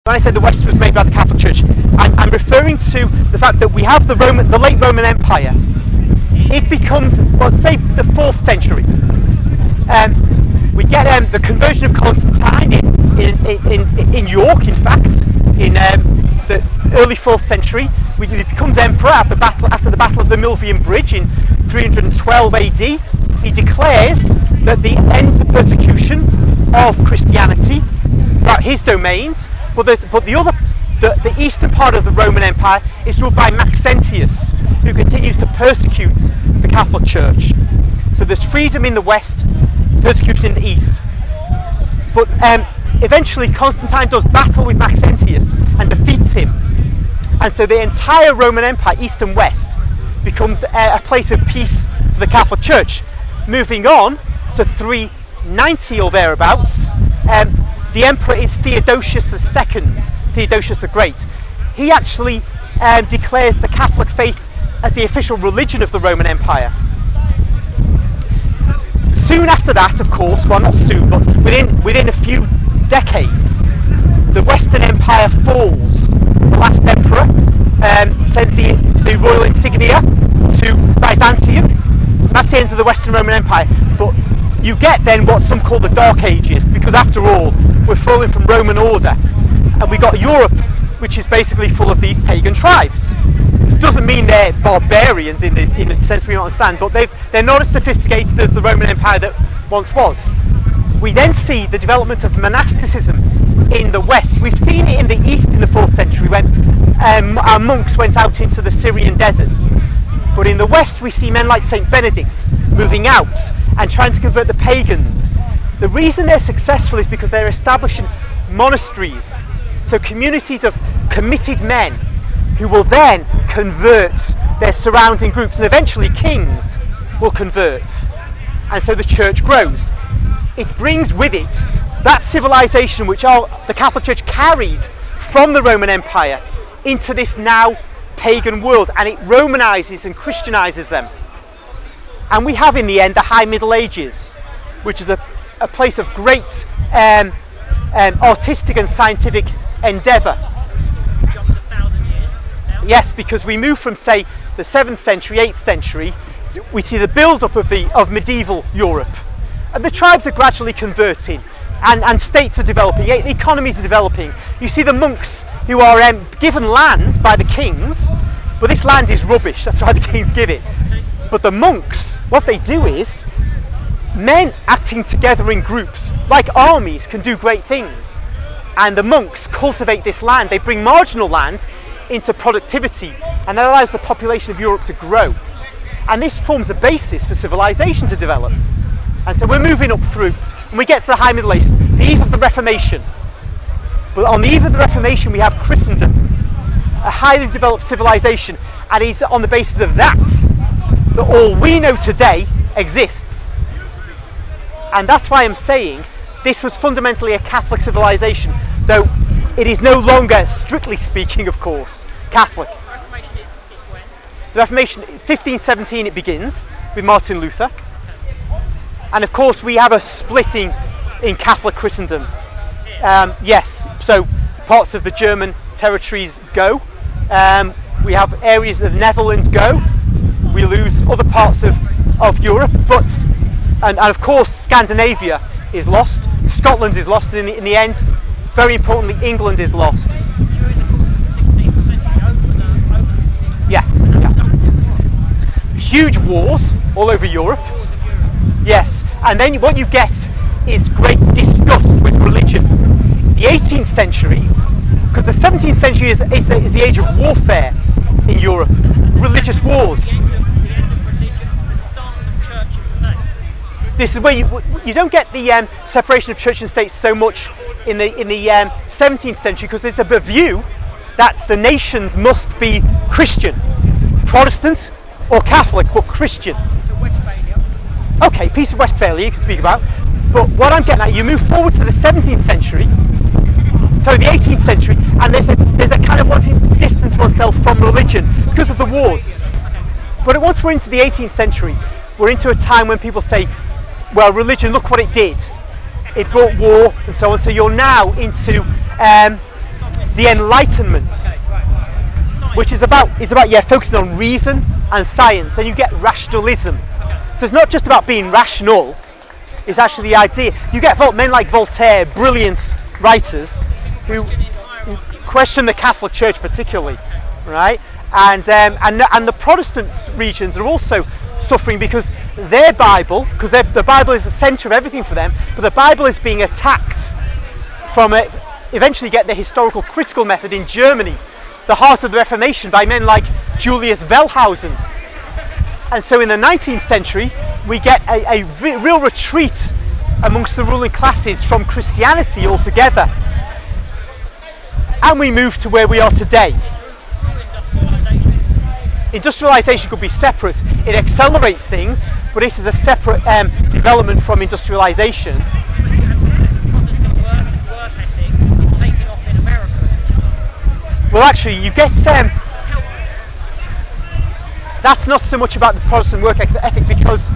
When I say the West was made by the Catholic Church, I'm referring to the fact that we have the late Roman Empire. It becomes, well, say, the 4th century. We get the conversion of Constantine in York, in fact, in the early 4th century. He becomes emperor after the Battle of the Milvian Bridge in 312 AD. He declares that the end of persecution of Christianity throughout his domains. But the eastern part of the Roman Empire is ruled by Maxentius, who continues to persecute the Catholic Church. So there's freedom in the west, persecution in the east. But eventually Constantine does battle with Maxentius and defeats him. And so the entire Roman Empire, east and west, becomes a place of peace for the Catholic Church. Moving on to 390 or thereabouts, the emperor is Theodosius II, Theodosius the Great. He actually declares the Catholic faith as the official religion of the Roman Empire. Soon after that, of course, well, not soon, but within a few decades, the Western Empire falls. The last emperor sends the royal insignia to Byzantium. That's the end of the Western Roman Empire. But you get then what some call the Dark Ages, because after all, we're falling from Roman order, and we got Europe, which is basically full of these pagan tribes. Doesn't mean they're barbarians in the sense we don't understand, but they're not as sophisticated as the Roman Empire that once was. We then see the development of monasticism in the West. We've seen it in the East in the 4th century when our monks went out into the Syrian desert. But in the West we see men like St. Benedict moving out and trying to convert the pagans. The reason they're successful is because they're establishing monasteries, so communities of committed men who will then convert their surrounding groups, and eventually kings will convert, and so the church grows. It brings with it that civilization which the Catholic Church carried from the Roman Empire into this now pagan world, and it Romanizes and Christianizes them. And we have in the end the High Middle Ages, which is a place of great artistic and scientific endeavour. Jumped 1,000 years now. Yes, because we move from, say, the 7th century, 8th century, we see the build-up of medieval Europe. And the tribes are gradually converting, and states are developing, economies are developing. You see the monks who are given land by the kings, but this land is rubbish, that's why the kings give it. But the monks, what they do is, men acting together in groups, like armies, can do great things. And the monks cultivate this land, they bring marginal land into productivity, and that allows the population of Europe to grow. And this forms a basis for civilization to develop. And so we're moving up through, and we get to the High Middle Ages, the eve of the Reformation. But on the eve of the Reformation we have Christendom, a highly developed civilization, and it's on the basis of that all we know today exists. And that's why I'm saying this was fundamentally a Catholic civilization, though it is no longer, strictly speaking, of course, Catholic. The Reformation is when? The Reformation, 1517 it begins with Martin Luther. And of course we have a splitting in Catholic Christendom. Yes, so parts of the German territories go. We have areas of the Netherlands go. We lose other parts of Europe, and of course Scandinavia is lost. Scotland is lost, and in the end, very importantly, England is lost. During the course of the 16th century, over the 16th Yeah. Huge wars all over Europe. wars of Europe. Yes, and then what you get is great disgust with religion. The 18th century, because the 17th century is the age of warfare in Europe, religious wars. The end of religion, the start of church and state. This is where you don't get the separation of church and state so much in the 17th century, because there's a view that the nations must be Christian, Protestant or Catholic, but Christian. So Westphalia. Okay, Peace of Westphalia you can speak about, but what I'm getting at, you move forward to the 17th century, so the 18th century, and there's a kind of wanting to distance oneself from religion because of the wars. But once we're into the 18th century, we're into a time when people say, well, religion, look what it did. It brought war and so on. So you're now into the Enlightenment, which is about focusing on reason and science. Then you get rationalism. So it's not just about being rational. It's actually the idea. You get men like Voltaire, brilliant writers, who question the Catholic Church particularly, right? And the Protestant regions are also suffering because their Bible, because the Bible is the centre of everything for them, but the Bible is being attacked from it. Eventually get the historical critical method in Germany, the heart of the Reformation, by men like Julius Wellhausen. And so in the 19th century we get a real retreat amongst the ruling classes from Christianity altogether, and we move to where we are today. Industrialisation could be separate. It accelerates things, but it is a separate development from industrialisation. Protestant work ethic is taking off in America. Well, actually, you get that's not so much about the Protestant work ethic, because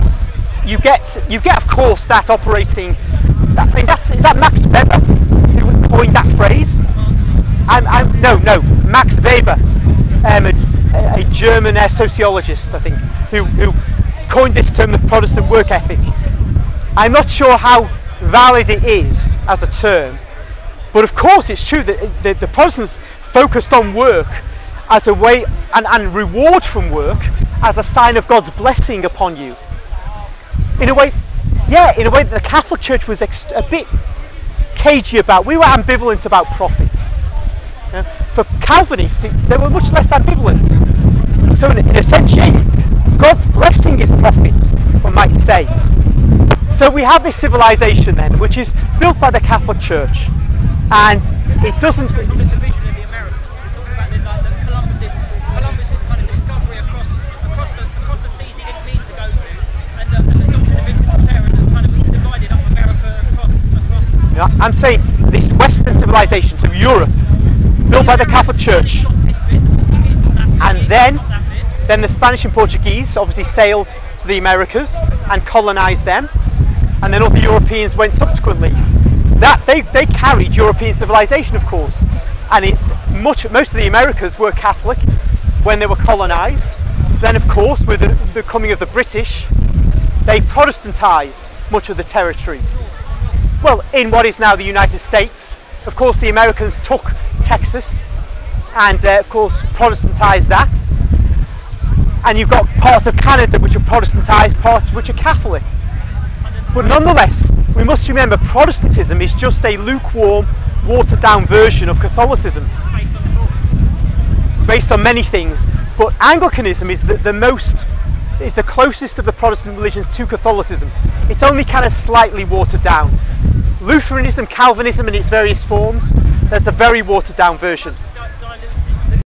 you get of course that operating. Is that Max Weber who coined that phrase? No, Max Weber, a German sociologist, I think, who coined this term, the Protestant work ethic. I'm not sure how valid it is as a term, but of course it's true that the Protestants focused on work as a way, and reward from work as a sign of God's blessing upon you. In a way that the Catholic Church was a bit cagey about. We were ambivalent about profit. For Calvinists, they were much less ambivalent. So in a sense, God's blessing is profit, one might say. So we have this civilization then, which is built by the Catholic Church, and it doesn't. The division of the Americas. We're talking about Columbus's kind of discovery across the seas he didn't mean to go to, and the doctrine of integral terror that kind of divided up America across. Yeah, I'm saying this Western civilization, so Europe, built by the Catholic Church, and then the Spanish and Portuguese obviously sailed to the Americas and colonized them, and then other Europeans went subsequently. That they carried European civilization, of course, and most of the Americas were Catholic when they were colonized. Then, of course, with the coming of the British, they Protestantized much of the territory. Well, in what is now the United States, of course, the Americans took Texas and, of course, Protestantized that. And you've got parts of Canada which are Protestantized, parts which are Catholic. But nonetheless, we must remember Protestantism is just a lukewarm, watered-down version of Catholicism, based on many things. But Anglicanism is the closest of the Protestant religions to Catholicism. It's only kind of slightly watered down. Lutheranism, Calvinism in its various forms, that's a very watered down version.